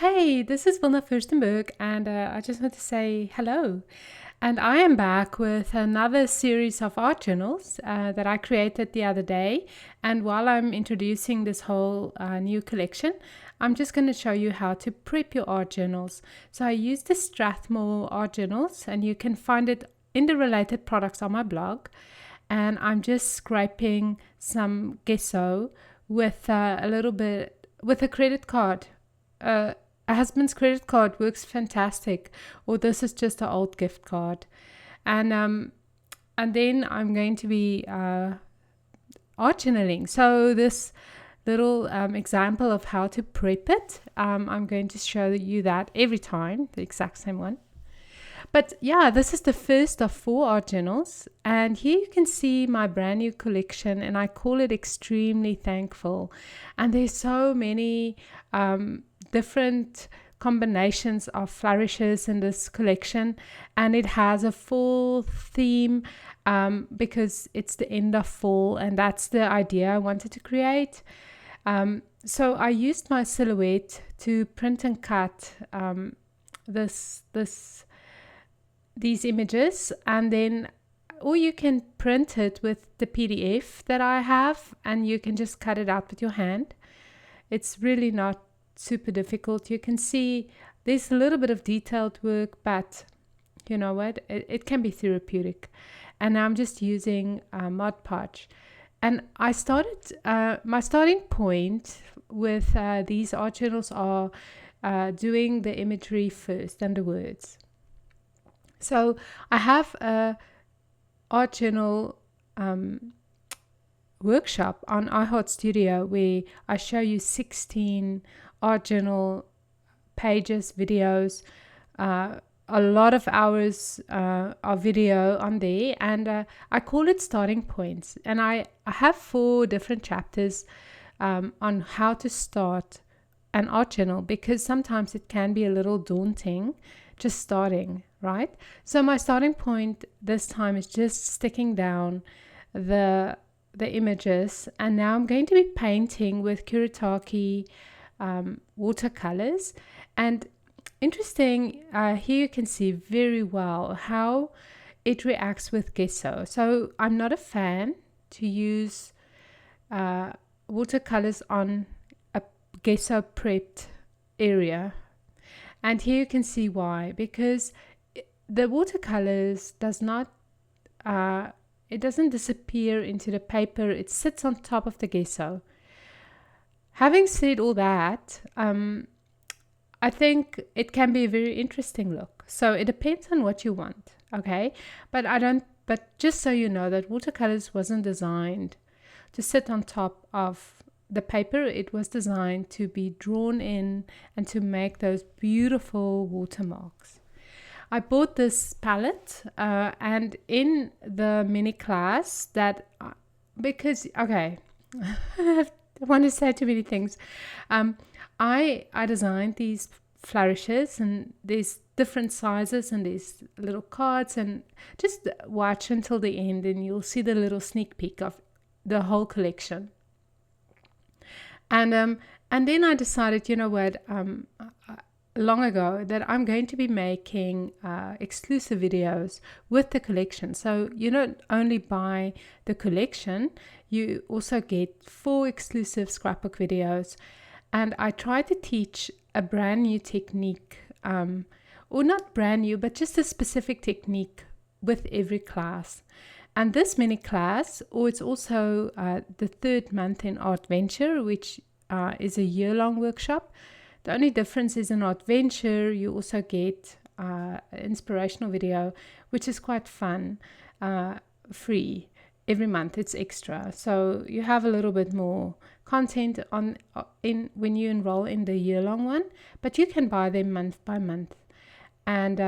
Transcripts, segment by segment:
Hey, this is Wilna Furstenberg, and I just want to say hello. And I am back with another series of art journals that I created the other day. And while I'm introducing this whole new collection, I'm just going to show you how to prep your art journals. So I use the Strathmore art journals, and you can find it in the related products on my blog. And I'm just scraping some gesso with a little bit with a credit card. A husband's credit card works fantastic, or this is just an old gift card, and then I'm going to be art journaling. So this little example of how to prep it, I'm going to show you that every time, the exact same one. But yeah, this is the first of 4 art journals, and here you can see my brand new collection, and I call it Extremely Thankful. And there's so many different combinations of flourishes in this collection, and it has a full theme because it's the end of fall, and that's the idea I wanted to create. So I used my silhouette to print and cut these images, and then or you can print it with the PDF that I have, and you can just cut it out with your hand. It's really not super difficult. You can see there's a little bit of detailed work, but you know what, it can be therapeutic. And I'm just using Mod Podge. And I started my starting point with these art journals are doing the imagery first and the words. So I have a art journal workshop on iHeartStudio where I show you 16 art journal pages, videos, a lot of hours of video on there, and I call it starting points. And I have 4 different chapters on how to start an art journal, because sometimes it can be a little daunting just starting, right? So my starting point this time is just sticking down the images, and now I'm going to be painting with Kuretake watercolors. And interesting, here you can see very well how it reacts with gesso. So I'm not a fan to use watercolors on a gesso prepped area. And here you can see why, because the watercolors it doesn't disappear into the paper, it sits on top of the gesso. Having said all that, I think it can be a very interesting look. So it depends on what you want, okay? But just so you know that watercolors wasn't designed to sit on top of the paper. It was designed to be drawn in and to make those beautiful watermarks. I bought this palette and in the mini class that because okay I want to say too many things. I designed these flourishes, and there's different sizes, and there's little cards, and just watch until the end and you'll see the little sneak peek of the whole collection. And then I decided, you know what, long ago, that I'm going to be making exclusive videos with the collection. So you not only buy the collection, you also get 4 exclusive scrapbook videos. And I try to teach a brand new technique, or not brand new, but just a specific technique with every class. And this mini class, or it's also the 3rd month in Art Venture, which is a year-long workshop. The only difference is in Art Venture, you also get an inspirational video, which is quite fun, free. Every month it's extra. So you have a little bit more content when you enroll in the year-long one, but you can buy them month by month. And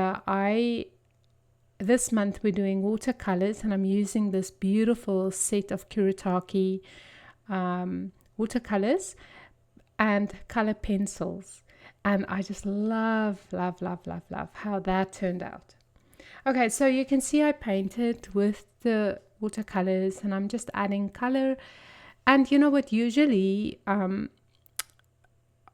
this month we're doing watercolors, and I'm using this beautiful set of Kuretake watercolors and color pencils. And I just love how that turned out. Okay, so you can see I painted with the watercolors, and I'm just adding color. And you know what, usually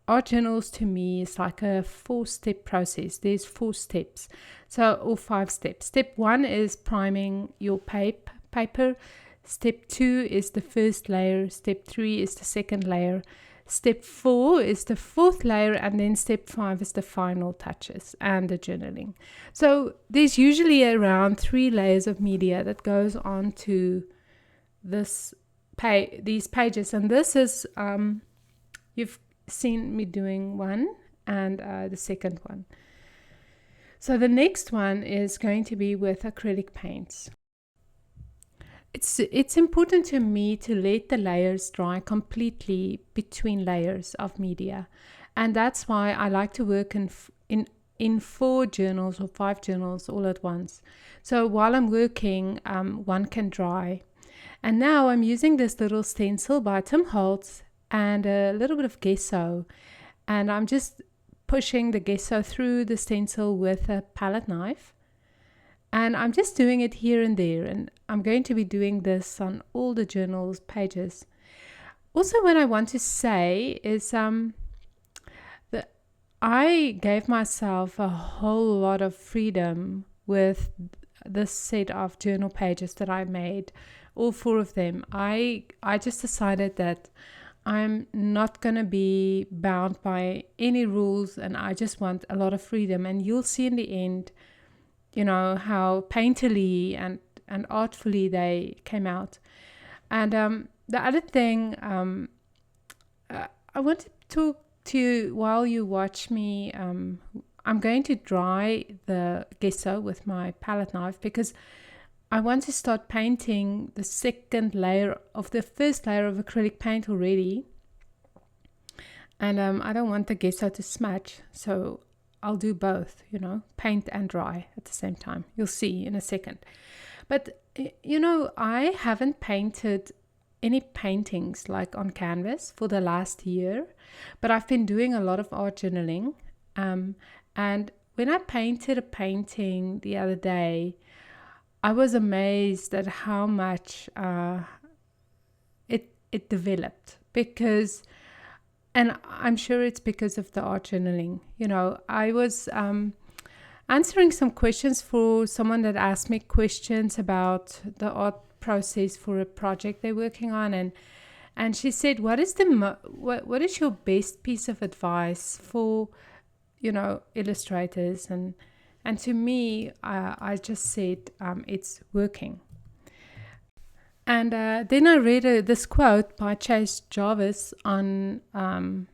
art journals to me is like a 4-step process. There's 4 steps, or 5 steps. Step 1 is priming your paper. Step 2 is the first layer. Step 3 is the second layer. Step 4 is the 4th layer, and then step 5 is the final touches and the journaling. So there's usually around 3 layers of media that goes on to these pages, and this is you've seen me doing one and the second one. So the next one is going to be with acrylic paints. It's important to me to let the layers dry completely between layers of media, and that's why I like to work in 4 journals or 5 journals all at once. So while I'm working, one can dry. And now I'm using this little stencil by Tim Holtz and a little bit of gesso, and I'm just pushing the gesso through the stencil with a palette knife, and I'm just doing it here and there, and I'm going to be doing this on all the journals pages. Also, what I want to say is that I gave myself a whole lot of freedom with this set of journal pages that I made, all 4 of them. I just decided that I'm not going to be bound by any rules, and I just want a lot of freedom. And you'll see in the end, how painterly and artfully they came out. And the other thing I want to talk to you while you watch me. I'm going to dry the gesso with my palette knife because I want to start painting the second layer of the first layer of acrylic paint already. And I don't want the gesso to smudge, so I'll do both, paint and dry at the same time. You'll see in a second. But, I haven't painted any paintings like on canvas for the last year, but I've been doing a lot of art journaling. And when I painted a painting the other day, I was amazed at how much it developed, because, and I'm sure it's because of the art journaling. I was answering some questions for someone that asked me questions about the art process for a project they're working on, and she said, what is what is your best piece of advice for illustrators? And to me, I just said, it's working. And then I read this quote by Chase Jarvis on,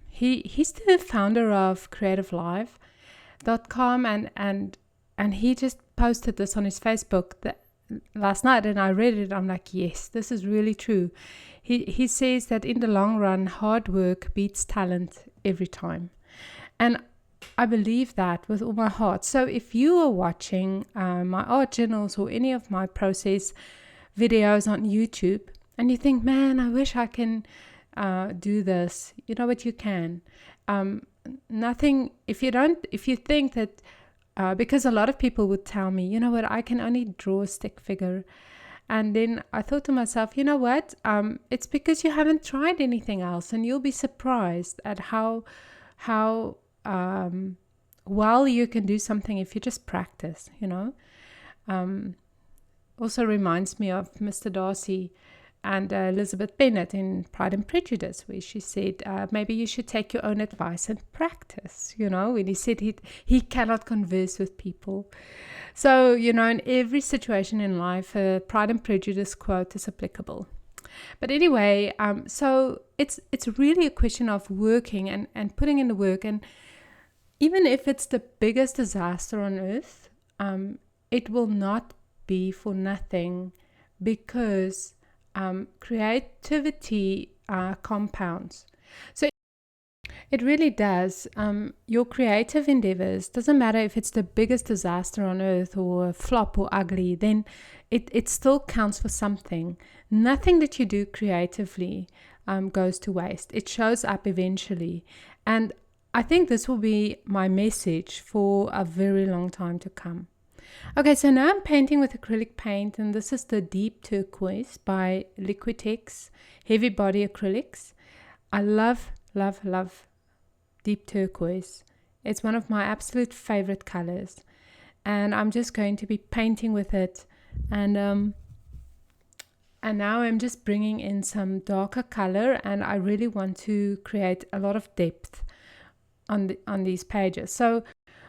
he's the founder of creativelive.com, and he just posted this on his Facebook last night, and I read it. I'm like, yes, this is really true. He says that in the long run, hard work beats talent every time. And I believe that with all my heart. So if you are watching my art journals or any of my process videos on YouTube and you think, man, I wish I can do this, you know what, you can. Nothing, if you think that, because a lot of people would tell me, you know what, I can only draw a stick figure. And then I thought to myself, you know what, it's because you haven't tried anything else, and you'll be surprised at how well you can do something if you just practice, Also reminds me of Mr. Darcy and Elizabeth Bennet in Pride and Prejudice, where she said, maybe you should take your own advice and practice, when he said he cannot converse with people. So, in every situation in life, a Pride and Prejudice quote is applicable. But anyway, so it's really a question of working and putting in the work. And even if it's the biggest disaster on earth, it will not be for nothing, because creativity compounds. So it really does. Your creative endeavors, doesn't matter if it's the biggest disaster on earth or a flop or ugly, then it still counts for something. Nothing that you do creatively goes to waste. It shows up eventually. And I think this will be my message for a very long time to come. Okay, so now I'm painting with acrylic paint, and this is the Deep Turquoise by Liquitex Heavy Body Acrylics. I love, love, love deep turquoise. It's one of my absolute favorite colors, and I'm just going to be painting with it. And now I'm just bringing in some darker color, and I really want to create a lot of depth on these pages. So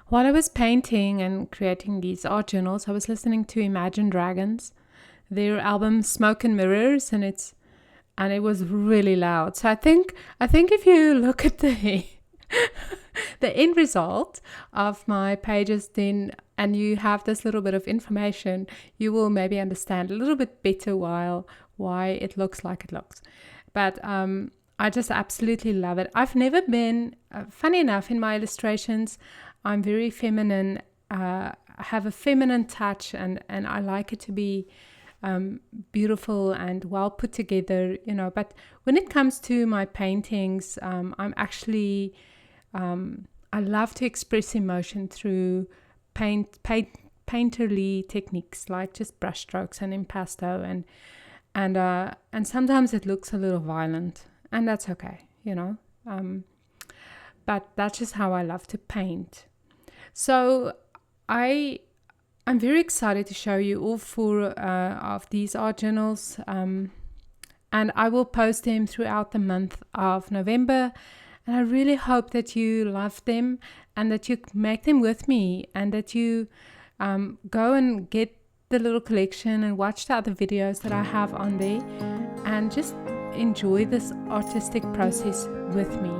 while I was painting and creating these art journals, I was listening to Imagine Dragons, their album Smoke and Mirrors, and it was really loud. So I think if you look at the the end result of my pages, then, and you have this little bit of information, you will maybe understand a little bit better why it looks like it looks. But I just absolutely love it. I've never been, funny enough, in my illustrations, I'm very feminine, have a feminine touch, and I like it to be beautiful and well put together, but when it comes to my paintings, I'm actually, I love to express emotion through painterly techniques like just brush strokes and impasto, and sometimes it looks a little violent, and that's okay, but that's just how I love to paint. So I'm very excited to show you all 4 of these art journals, and I will post them throughout the month of November, and I really hope that you love them and that you make them with me, and that you go and get the little collection and watch the other videos that I have on there, and just enjoy this artistic process with me.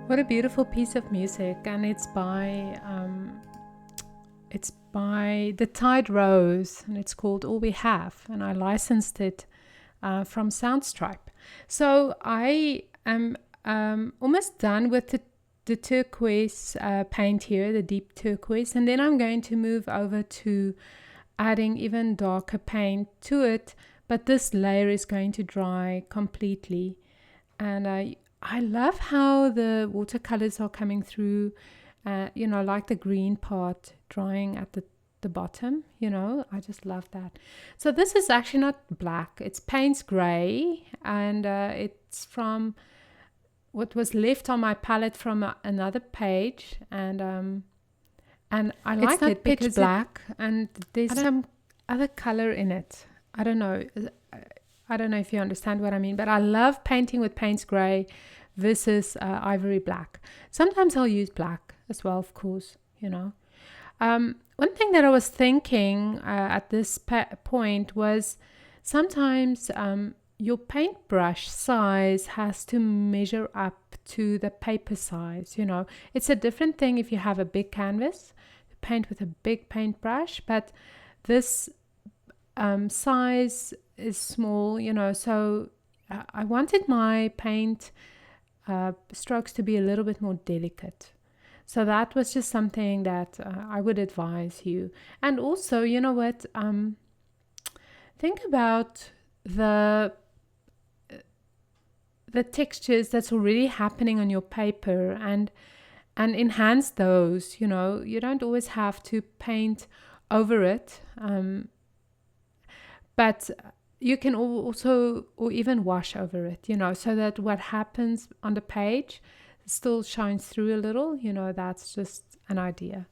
What a beautiful piece of music, and it's by the Tide Rose, and it's called All We Have, and I licensed it from Soundstripe. So I am almost done with the turquoise paint here, the deep turquoise, and then I'm going to move over to adding even darker paint to it, but this layer is going to dry completely. And I love how the watercolors are coming through, like the green part drying at the bottom, I just love that. So this is actually not black, it's Payne's Gray, and it's from what was left on my palette from another page, and I like it because it's black and there's some other color in it. I don't know if you understand what I mean, but I love painting with Payne's Gray versus ivory black. Sometimes I'll use black as well, of course, One thing that I was thinking at this point was sometimes your paintbrush size has to measure up to the paper size, It's a different thing if you have a big canvas to paint with a big paintbrush, but this size is small, so I wanted my paint strokes to be a little bit more delicate. So that was just something that I would advise you. And also, you know what, think about the textures that's already happening on your paper and enhance those. You don't always have to paint over it, but you can also, or even wash over it, so that what happens on the page still shines through a little. That's just an idea.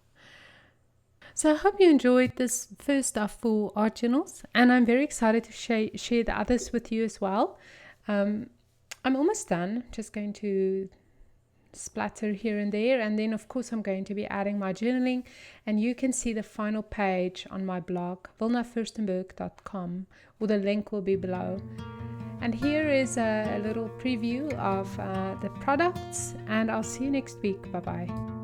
So I hope you enjoyed this first of 4 art journals, and I'm very excited to share the others with you as well. I'm almost done, just going to splatter here and there, and then of course I'm going to be adding my journaling, and you can see the final page on my blog wilnafurstenberg.com, or the link will be below. And here is a little preview of the products, and I'll see you next week. Bye bye.